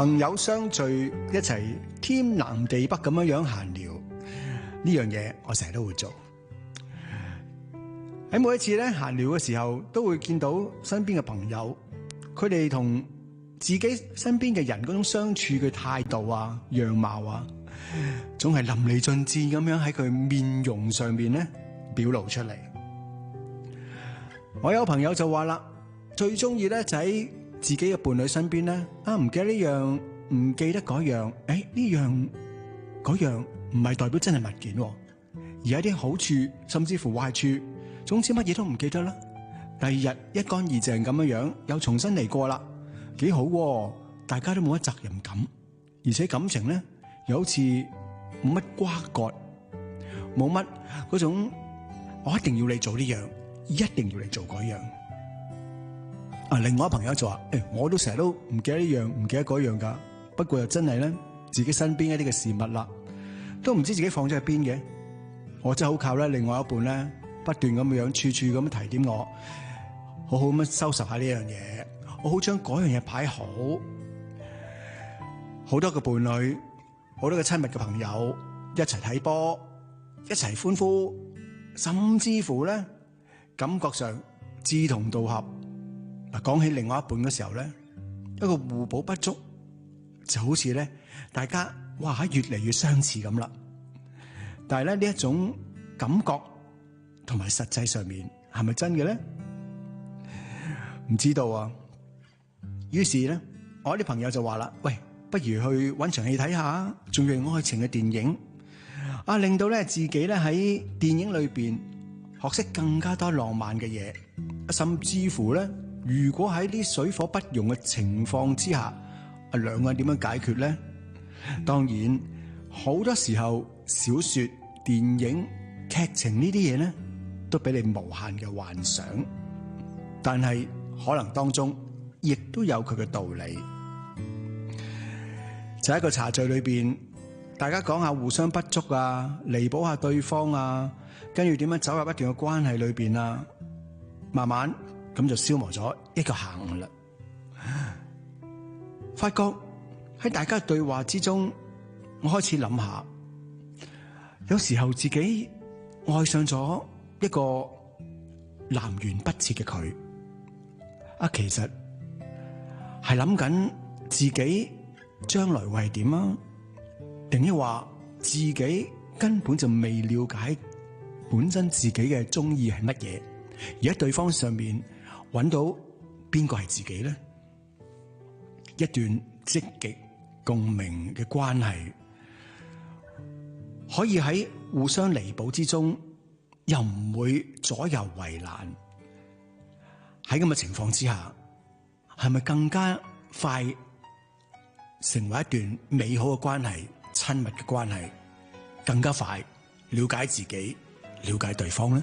朋友相聚一齊天南地北咁樣閒聊，呢樣嘢我成日都會做。喺每一次咧閒聊嘅時候，都會見到身邊嘅朋友，佢哋同自己身邊嘅人嗰種相處嘅態度啊、樣貌啊，總係淋漓盡致咁樣喺佢面容上面咧表露出嚟。我有朋友就話啦，最中意咧就喺自己嘅伴侶身邊咧，唔記得呢樣，唔記得嗰樣，呢樣嗰樣唔係代表真係物件，而係啲好處，甚至乎壞處，總之乜嘢都唔記得啦。第二日一乾二淨咁樣又重新嚟過啦，幾好，大家都冇乜責任感，而且感情咧又好似冇乜瓜葛，冇乜嗰種我一定要你做呢樣，一定要你做嗰樣。另外一朋友就話，我都成日都唔記得呢樣，唔記得嗰樣噶。不過又真係咧，自己身邊一啲嘅事物啦，都唔知自己放咗喺邊嘅。我真係好靠咧，另外一半咧，不斷咁樣處處咁提點我，好好咁樣收拾下呢樣嘢，我好將嗰樣嘢擺好。好多個伴侶，好多個親密嘅朋友，一齊睇波，一齊歡呼，甚至乎咧，感覺上志同道合。講起另外一半嘅時候咧，一個互補不足，就好似咧大家越嚟越相似咁啦。但係咧呢一種感覺同埋實際上面係咪真嘅咧？唔知道啊。於是咧，我啲朋友就話啦，喂，不如去搵場戲睇下，仲要愛情嘅電影令到咧自己咧喺電影裏邊學識更加多浪漫嘅嘢，甚至乎咧。如果喺啲水火不容嘅情況之下，兩個人點樣解決咧？當然，好多時候小說、電影、劇情呢啲嘢咧，都俾你無限嘅幻想。但係可能當中亦都有佢嘅道理。就喺一個茶敘裏邊，大家講下互相不足啊，彌補下對方啊，跟住點樣走入一段嘅關係裏邊啊，慢慢。咁就消磨咗一個下午啦。發覺喺大家對話之中，我開始諗下，有時候自己愛上咗一個南轅北轍嘅佢，其實係諗緊自己將來會係點啊？定抑話自己根本就未了解本身自己嘅中意係乜嘢，而喺對方上面。揾到邊個係自己咧？一段積極共鳴嘅關係，可以喺互相彌補之中，又唔會左右為難。喺咁嘅情況之下，係咪更加快成為一段美好嘅關係、親密嘅關係，更加快了解自己、了解對方咧？